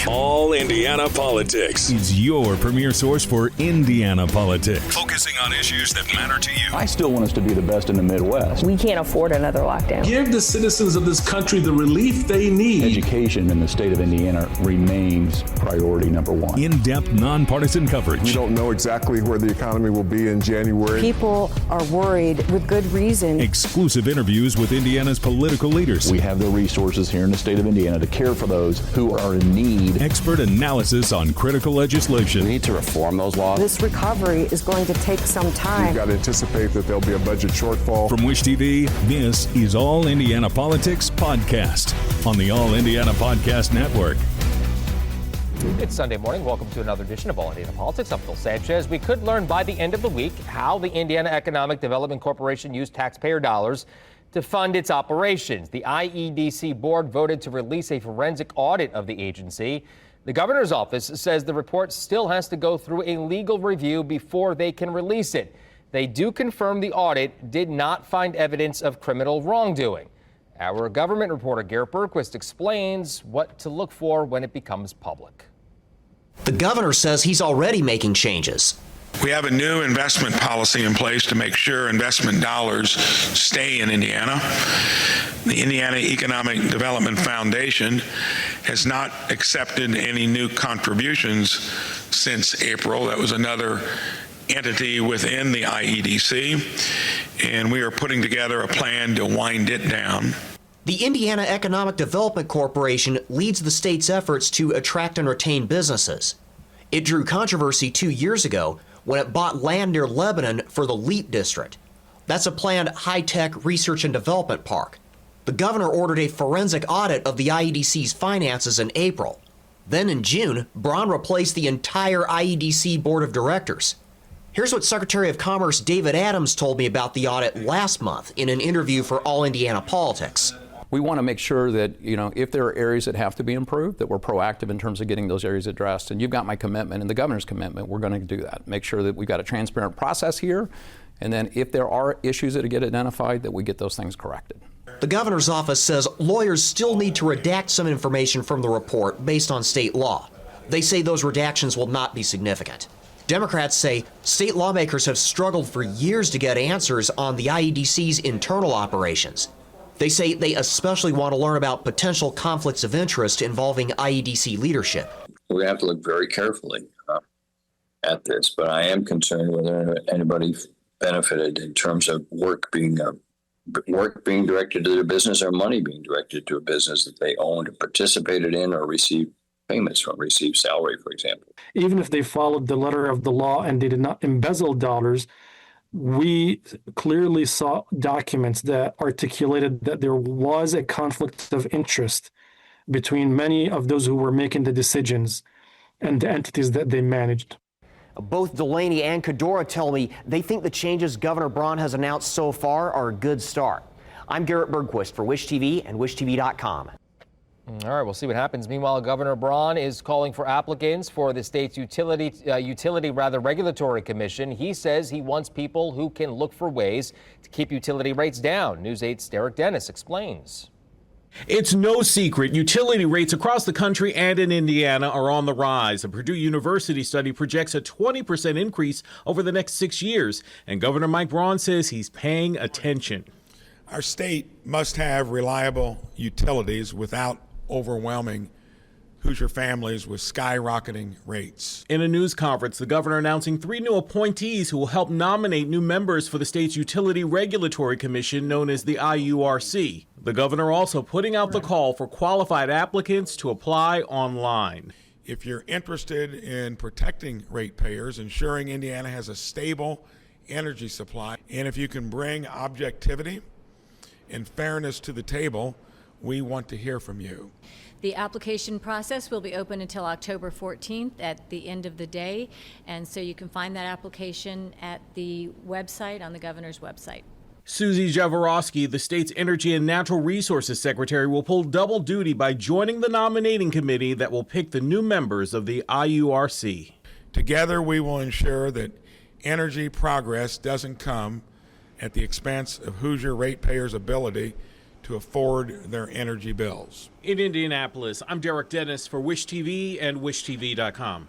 All Indiana Politics is your premier source for Indiana politics, focusing on issues that matter to you. I still want us to be the best in the Midwest. We can't afford another lockdown. Give the citizens of this country the relief they need. Education in the state of Indiana remains priority number one. In-depth, nonpartisan coverage. We don't know exactly where the economy will be in January. People are worried with good reason. Exclusive interviews with Indiana's political leaders. We have the resources here in the state of Indiana to care for those who are in need. Expert analysis on critical legislation. We need to reform those laws. This recovery is going to take some time. We've got to anticipate that there'll be a budget shortfall. From Wish TV, this is All Indiana Politics Podcast on the All Indiana Podcast Network. It's Sunday morning. Welcome to another edition of All Indiana Politics. I'm Phil Sanchez. We could learn by the end of the week how the Indiana Economic Development Corporation used taxpayer dollars to fund its operations. The IEDC board voted to release a forensic audit of the agency. The governor's office says the report still has to go through a legal review before they can release it. They do confirm the audit did not find evidence of criminal wrongdoing. Our government reporter Garrett Bergquist explains what to look for when it becomes public. The governor says he's already making changes. We have a new investment policy in place to make sure investment dollars stay in Indiana. The Indiana Economic Development Foundation has not accepted any new contributions since April. That was another entity within the IEDC, and we are putting together a plan to wind it down. The Indiana Economic Development Corporation leads the state's efforts to attract and retain businesses. It drew controversy 2 years ago when it bought land near Lebanon for the LEAP district. That's a planned high-tech research and development park. The governor ordered a forensic audit of the IEDC's finances in April. Then in June, Braun replaced the entire IEDC board of directors. Here's what Secretary of Commerce David Adams told me about the audit last month in an interview for All Indiana Politics. We want to make sure that, if there are areas that have to be improved, that we're proactive in terms of getting those areas addressed. And you've got my commitment and the governor's commitment. We're going to do that. Make sure that we've got a transparent process here. And then if there are issues that get identified, that we get those things corrected. The governor's office says lawyers still need to redact some information from the report based on state law. They say those redactions will not be significant. Democrats say state lawmakers have struggled for years to get answers on the IEDC's internal operations. They say they especially want to learn about potential conflicts of interest involving IEDC leadership. We have to look very carefully at this, but I am concerned whether anybody benefited in terms of work being directed to their business or money being directed to a business that they owned or participated in or received payments from, received salary, for example. Even if they followed the letter of the law and they did not embezzle dollars, we clearly saw documents that articulated that there was a conflict of interest between many of those who were making the decisions and the entities that they managed. Both Delaney and Kadora tell me they think the changes Governor Braun has announced so far are a good start. I'm Garrett Bergquist for Wish TV and WishTV.com. All right, we'll see what happens. Meanwhile, Governor Braun is calling for applicants for the state's utility regulatory commission. He says he wants people who can look for ways to keep utility rates down. News 8's Derek Dennis explains. It's no secret utility rates across the country and in Indiana are on the rise. A Purdue University study projects a 20% increase over the next 6 years, and Governor Mike Braun says he's paying attention. Our state must have reliable utilities without overwhelming Hoosier families with skyrocketing rates. In a news conference, the governor announcing 3 new appointees who will help nominate new members for the state's Utility Regulatory Commission, known as the IURC. The governor also putting out the call for qualified applicants to apply online. If you're interested in protecting ratepayers, ensuring Indiana has a stable energy supply, and if you can bring objectivity and fairness to the table, we want to hear from you. The application process will be open until October 14th at the end of the day, and so you can find that application at the website, on the governor's website. Susie Jaworowski, the state's Energy and Natural Resources Secretary, will pull double duty by joining the nominating committee that will pick the new members of the IURC. Together, we will ensure that energy progress doesn't come at the expense of Hoosier ratepayers' ability to afford their energy bills. In Indianapolis, I'm Derek Dennis for Wish TV and WishTV.com.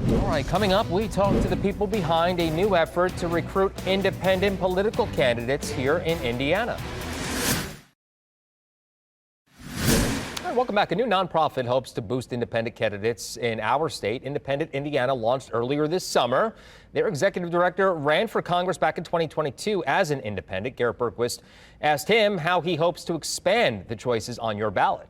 All right, coming up, we talk to the people behind a new effort to recruit independent political candidates here in Indiana. All right, welcome back. A new nonprofit hopes to boost independent candidates in our state. Independent Indiana launched earlier this summer. Their executive director ran for Congress back in 2022 as an independent. Garrett Bergquist asked him how he hopes to expand the choices on your ballot.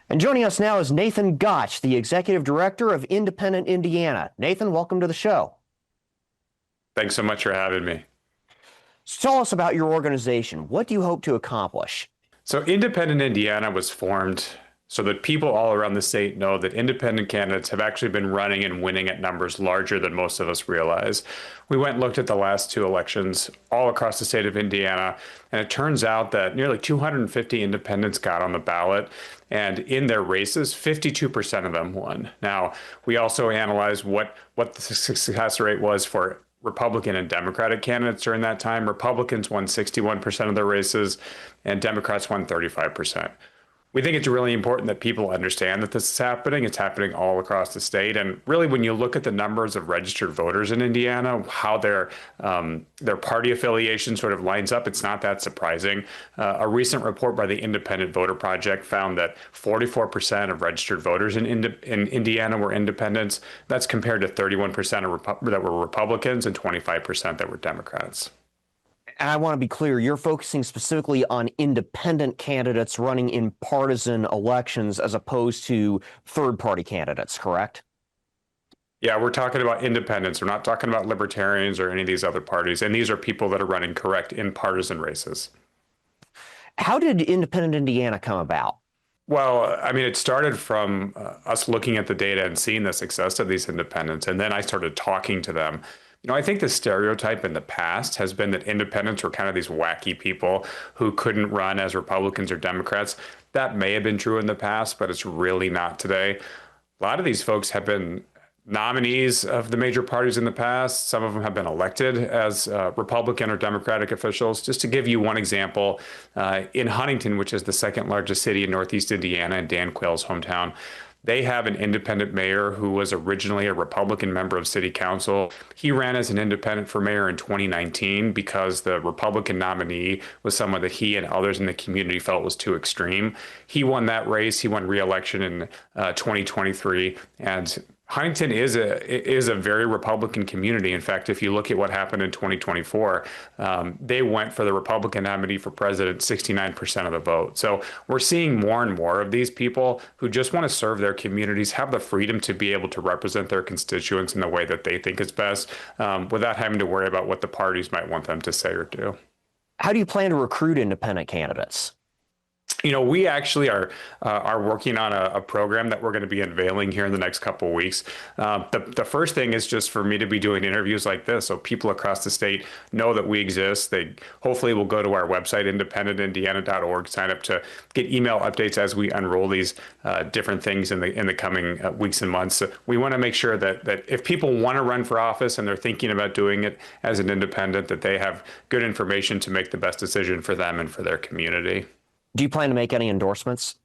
And joining us now is Nathan Gotch, the executive director of Independent Indiana. Nathan, welcome to the show. Thanks so much for having me. So tell us about your organization. What do you hope to accomplish? So Independent Indiana was formed so that people all around the state know that independent candidates have actually been running and winning at numbers larger than most of us realize. We went and looked at the last two elections all across the state of Indiana, and it turns out that nearly 250 independents got on the ballot, and in their races, 52% of them won. Now, we also analyzed what the success rate was for Republican and Democratic candidates during that time. Republicans won 61% of their races, and Democrats won 35%. We think it's really important that people understand that this is happening. It's happening all across the state. And really, when you look at the numbers of registered voters in Indiana, how their party affiliation sort of lines up, it's not that surprising. A recent report by the Independent Voter Project found that 44% of registered voters in Indiana were independents. That's compared to 31% that were Republicans and 25% that were Democrats. And I want to be clear, you're focusing specifically on independent candidates running in partisan elections as opposed to third-party candidates, correct? Yeah, we're talking about independents. We're not talking about libertarians or any of these other parties. And these are people that are running correct in partisan races. How did Independent Indiana come about? Well, I mean, it started from us looking at the data and seeing the success of these independents. And then I started talking to them. You know, I think the stereotype in the past has been that independents were kind of these wacky people who couldn't run as Republicans or Democrats. That may have been true in the past, but it's really not today. A lot of these folks have been nominees of the major parties in the past. Some of them have been elected as Republican or Democratic officials. Just to give you one example, in Huntington, which is the second largest city in Northeast Indiana and Dan Quayle's hometown, they have an independent mayor who was originally a Republican member of city council. He ran as an independent for mayor in 2019 because the Republican nominee was someone that he and others in the community felt was too extreme. He won that race. He won re-election in 2023. And Huntington is a very Republican community. In fact, if you look at what happened in 2024, they went for the Republican nominee for president 69% of the vote. So we're seeing more and more of these people who just want to serve their communities, have the freedom to be able to represent their constituents in the way that they think is best, without having to worry about what the parties might want them to say or do. How do you plan to recruit independent candidates? You know, we actually are working on a program that we're going to be unveiling here in the next couple of weeks. The first thing is just for me to be doing interviews like this, so people across the state know that we exist. They hopefully will go to our website, independentindiana.org, sign up to get email updates as we unroll these different things in the coming weeks and months. So we want to make sure that if people want to run for office and they're thinking about doing it as an independent, that they have good information to make the best decision for them and for their community. Do you plan to make any endorsements?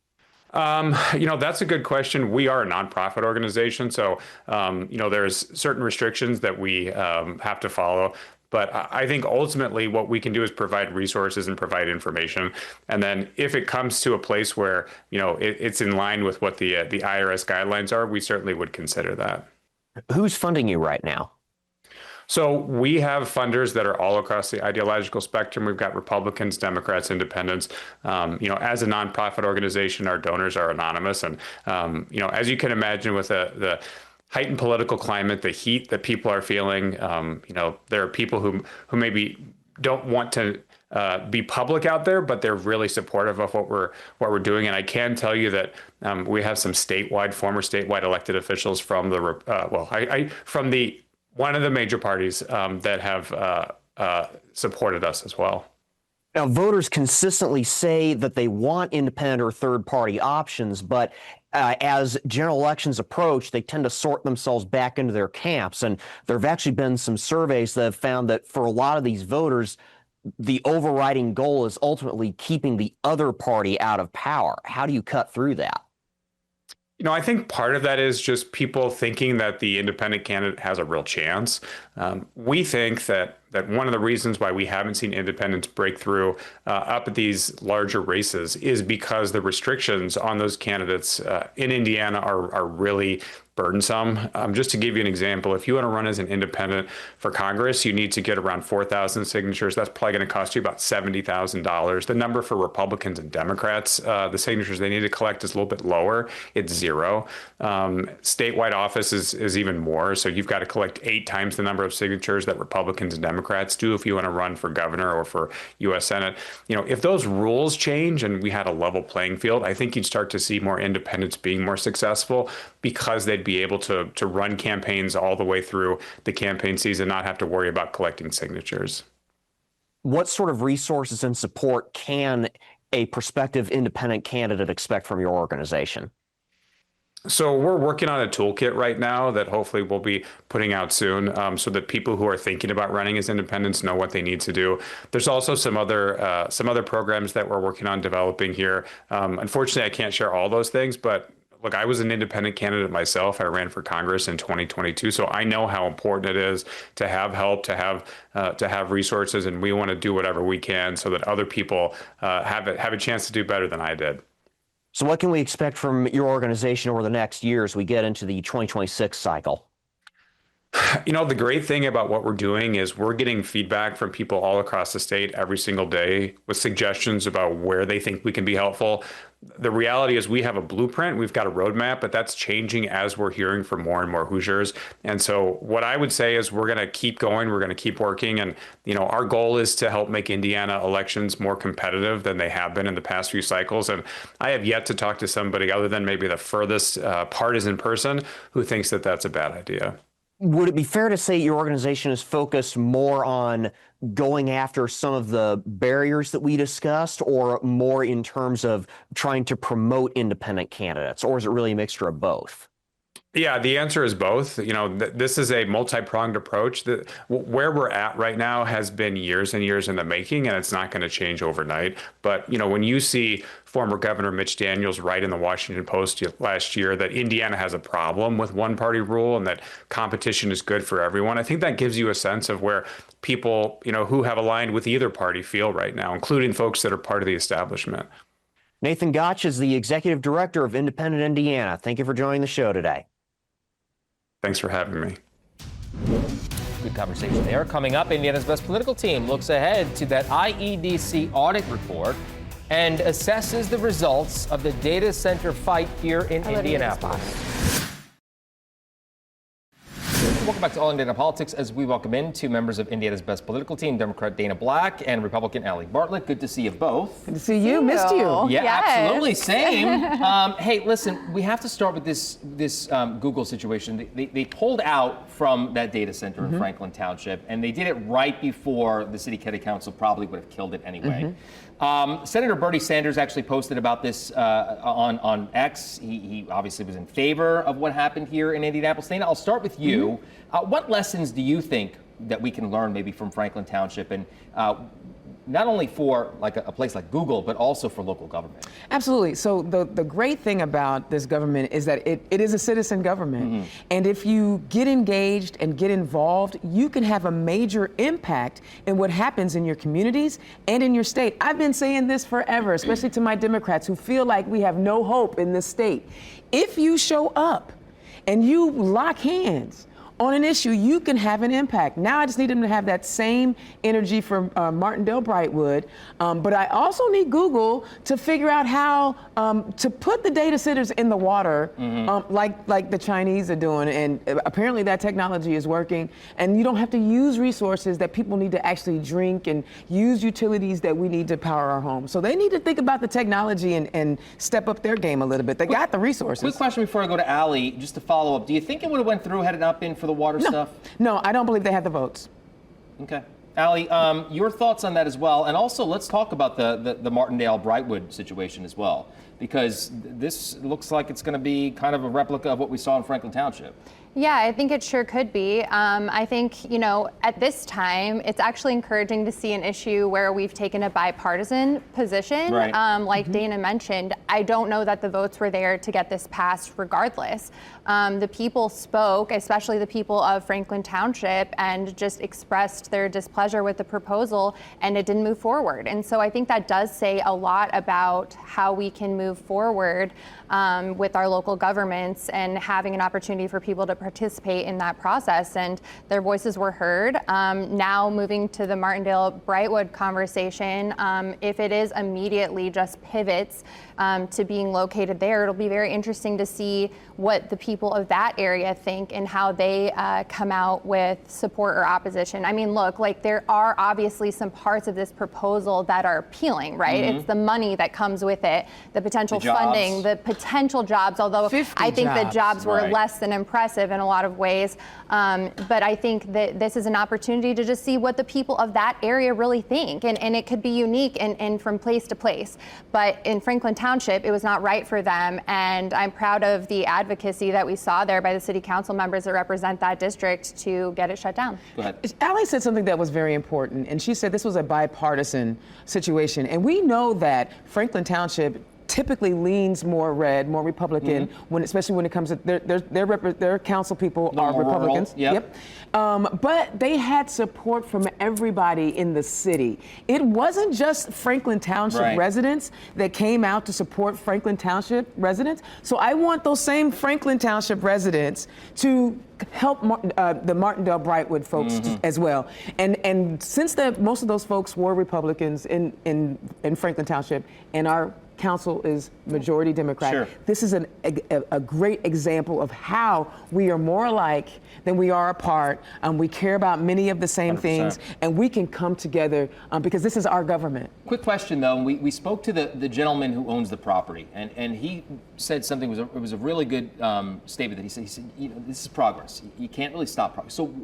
You know, that's a good question. We are a nonprofit organization, so, you know, there's certain restrictions that we have to follow. But I think ultimately what we can do is provide resources and provide information. And then if it comes to a place where, you know, it's in line with what the IRS guidelines are, we certainly would consider that. Who's funding you right now? So we have funders that are all across the ideological spectrum. We've got Republicans, Democrats, independents. You know, as a nonprofit organization, our donors are anonymous. And, you know, as you can imagine with the heightened political climate, the heat that people are feeling, you know, there are people who maybe don't want to be public out there, but they're really supportive of what we're doing. And I can tell you that we have some former statewide elected officials from the one of the major parties that have supported us as well. Now, voters consistently say that they want independent or third-party options, but as general elections approach, they tend to sort themselves back into their camps. And there have actually been some surveys that have found that for a lot of these voters, the overriding goal is ultimately keeping the other party out of power. How do you cut through that? I think part of that is just people thinking that the independent candidate has a real chance. We think that one of the reasons why we haven't seen independents break through up at these larger races is because the restrictions on those candidates in Indiana are really burdensome. Just to give you an example, if you want to run as an independent for Congress, you need to get around 4,000 signatures. That's probably going to cost you about $70,000. The number for Republicans and Democrats, the signatures they need to collect is a little bit lower. It's 0. Statewide office is even more. So you've got to collect 8 times the number of signatures that Republicans and Democrats do if you want to run for governor or for U.S. Senate. If those rules change and we had a level playing field, I think you'd start to see more independents being more successful because they'd be able to run campaigns all the way through the campaign season, not have to worry about collecting signatures. What sort of resources and support can a prospective independent candidate expect from your organization? So we're working on a toolkit right now that hopefully we'll be putting out soon, so that people who are thinking about running as independents know what they need to do. There's also some other programs that we're working on developing here. Unfortunately, I can't share all those things, but look, I was an independent candidate myself. I ran for Congress in 2022, so I know how important it is to have help, to have resources, and we want to do whatever we can so that other people have a chance to do better than I did. So what can we expect from your organization over the next year as we get into the 2026 cycle? The great thing about what we're doing is we're getting feedback from people all across the state every single day with suggestions about where they think we can be helpful. The reality is we have a blueprint, we've got a roadmap, but that's changing as we're hearing from more and more Hoosiers. And so what I would say is we're going to keep going, we're going to keep working. And, our goal is to help make Indiana elections more competitive than they have been in the past few cycles. And I have yet to talk to somebody other than maybe the furthest partisan person who thinks that that's a bad idea. Would it be fair to say your organization is focused more on going after some of the barriers that we discussed, or more in terms of trying to promote independent candidates, or is it really a mixture of both? Yeah, the answer is both. This is a multi-pronged approach. Where we're at right now has been years and years in the making, and it's not going to change overnight. But, when you see former Governor Mitch Daniels write in the Washington Post last year that Indiana has a problem with one-party rule and that competition is good for everyone, I think that gives you a sense of where people, who have aligned with either party feel right now, including folks that are part of the establishment. Nathan Gotch is the Executive Director of Independent Indiana. Thank you for joining the show today. Thanks for having me. Good conversation there. Coming up, Indiana's Best Political Team looks ahead to that IEDC audit report and assesses the results of the data center fight here in Indianapolis. Welcome back to All Indiana Politics as we welcome in 2 members of Indiana's Best Political Team, Democrat Dana Black and Republican Allie Bartlett. Good to see you both. Good to see you. Missed you. Yeah, yes. Absolutely. Same. Hey, listen, we have to start with this Google situation. They pulled out from that data center in Franklin Township, and they did it right before the City County Council probably would have killed it anyway. Senator Bernie Sanders actually posted about this on X. He obviously was in favor of what happened here in Indianapolis. Dana, I'll start with you. What lessons do you think that we can learn maybe from Franklin Township, and not only for like a place like Google, but also for local government? Absolutely. So the great thing about this government is that it is a citizen government. And if you get engaged and get involved, you can have a major impact in what happens in your communities and in your state. I've been saying this forever, especially to my Democrats who feel like we have no hope in this state. If you show up and you lock hands on an issue, you can have an impact. Now I just need them to have that same energy for Martindale Brightwood, but I also need Google to figure out how to put the data centers in the water, like the Chinese are doing, and apparently that technology is working, and you don't have to use resources that people need to actually drink and use utilities that we need to power our homes. So they need to think about the technology and step up their game a little bit. They got the resources. Quick question before I go to Allie, just to follow up. Do you think it would have went through had it not been for the water stuff? No, I don't believe they had the votes. Okay. Allie, your thoughts on that as well. And also, let's talk about the Martindale Brightwood situation as well. because this looks like it's going to be kind of a replica of what we saw in Franklin Township. Yeah, I think it sure could be. I think, at this time, it's actually encouraging to see an issue where we've taken a bipartisan position. Right. Like Dana mentioned, I don't know that the votes were there to get this passed regardless. The people spoke, especially the people of Franklin Township, and just expressed their displeasure with the proposal, and it didn't move forward. And so I think that does say a lot about how we can move forward with our local governments and having an opportunity for people to participate in that process. And their voices were heard. Now moving to the Martindale-Brightwood conversation, if it is immediately just pivots to being located there, it'll be very interesting to see what the people of that area think and how they come out with support or opposition. I mean, look, like there are obviously some parts of this proposal that are appealing, right? It's the money that comes with it, the potential funding, the potential jobs, although I think the jobs were less than impressive in a lot of ways. But I think that this is an opportunity to just see what the people of that area really think. And it could be unique and from place to place. But in Franklin Township, it was not right for them. And I'm proud of the advocacy that we saw there by the city council members that represent that district to get it shut down. Go ahead. Allie said something that was very important, and she said this was a bipartisan situation. And we know that Franklin Township typically leans more red, more Republican, especially when it comes to their council people are Republicans. Yep. But they had support from everybody in the city. It wasn't just Franklin Township residents that came out to support Franklin Township residents. So I want those same Franklin Township residents to help the Martindale-Brightwood folks as well. And since most of those folks were Republicans in Franklin Township, and our council is majority Democrat, this is a great example of how we are more alike than we are apart. We care about many of the same 100%. Things, and we can come together because this is our government. Quick question, though. We spoke to the gentleman who owns the property, and he said something, it was a really good statement that he said, this is progress. You can't really stop progress. So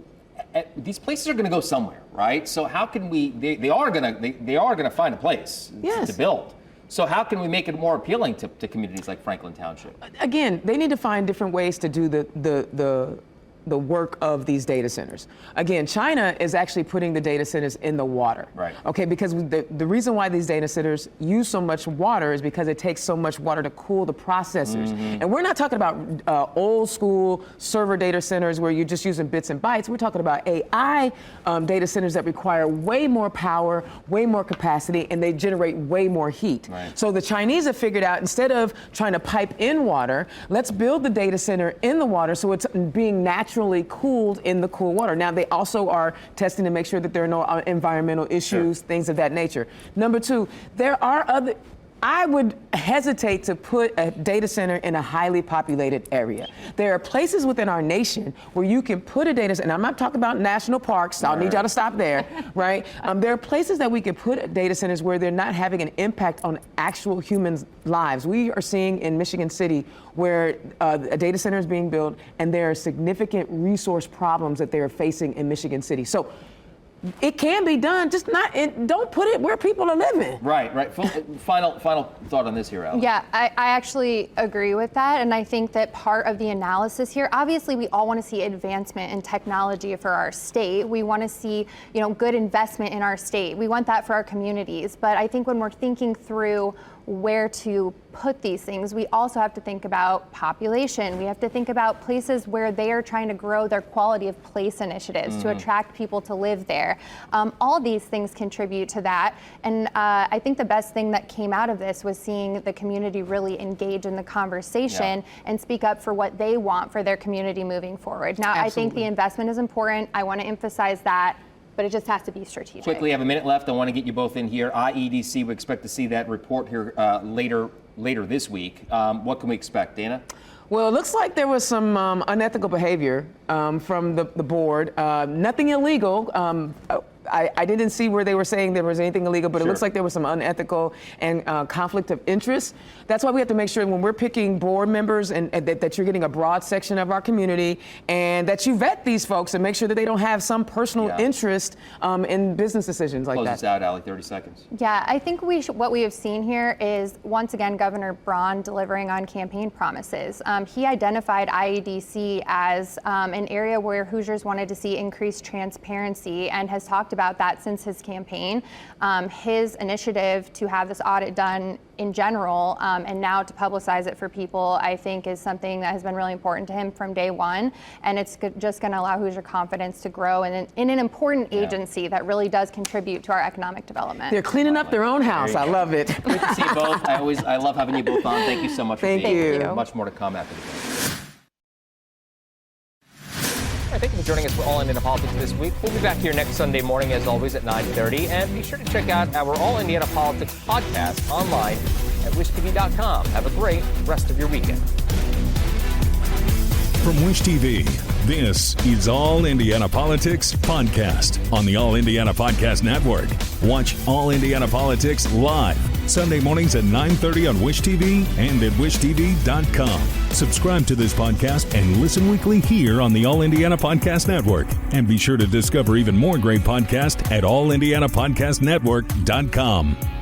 these places are going to go somewhere, right? So how can they are going to find a place to build. So how can we make it more appealing to communities like Franklin Township? Again, they need to find different ways to do the work of these data centers. Again, China is actually putting the data centers in the water. Right. Okay, because the reason why these data centers use so much water is because it takes so much water to cool the processors. And we're not talking about old school server data centers where you're just using bits and bytes. We're talking about AI data centers that require way more power, way more capacity, and they generate way more heat. Right. So the Chinese have figured out, instead of trying to pipe in water, let's build the data center in the water so it's being naturally cooled in the cool water. Now, they also are testing to make sure that there are no environmental issues, things of that nature. Number two, I would hesitate to put a data center in a highly populated area. There are places within our nation where you can put a data center, and I'm not talking about national parks, so I'll need y'all to stop there, right? There are places that we can put data centers where they're not having an impact on actual humans' lives. We are seeing in Michigan City where a data center is being built, and there are significant resource problems that they are facing in Michigan City. So it can be done, just don't put it where people are living. Right. Final thought on this here, Alex. Yeah, I actually agree with that. And I think that part of the analysis here, obviously we all want to see advancement in technology for our state. We want to see, good investment in our state. We want that for our communities. But I think when we're thinking through where to put these things, we also have to think about population. We have to think about places where they are trying to grow their quality of place initiatives to attract people to live there. All these things contribute to that. And I think the best thing that came out of this was seeing the community really engage in the conversation and speak up for what they want for their community moving forward. Now, I think the investment is important. I want to emphasize that. But it just has to be strategic. Quickly, I have a minute left. I want to get you both in here. IEDC, we expect to see that report here later this week. What can we expect, Dana? Well, it looks like there was some unethical behavior from the board. Nothing illegal. I didn't see where they were saying there was anything illegal, but it looks like there was some unethical and conflict of interest. That's why we have to make sure when we're picking board members and that you're getting a broad section of our community, and that you vet these folks and make sure that they don't have some personal interest in business decisions like Close that. this out, Allie, 30 seconds. Yeah, I think what we have seen here is, once again, Governor Braun delivering on campaign promises. He identified IEDC as an area where Hoosiers wanted to see increased transparency, and has talked about that since his campaign. His initiative to have this audit done in general, and now to publicize it for people, I think is something that has been really important to him from day one. And it's just going to allow Hoosier confidence to grow in an important agency that really does contribute to our economic development. They're cleaning up their own house. I love it. Great to see you both. I love having you both on. Thank you so much for being here. Much more to come after the break. Thank you for joining us for All Indiana Politics this week. We'll be back here next Sunday morning, as always, at 9:30. And be sure to check out our All Indiana Politics podcast online at wishtv.com. Have a great rest of your weekend. From Wish TV, this is All Indiana Politics Podcast on the All Indiana Podcast Network. Watch All Indiana Politics live Sunday mornings at 9:30 on Wish TV and at wishtv.com. Subscribe to this podcast and listen weekly here on the All Indiana Podcast Network. And be sure to discover even more great podcasts at allindianapodcastnetwork.com.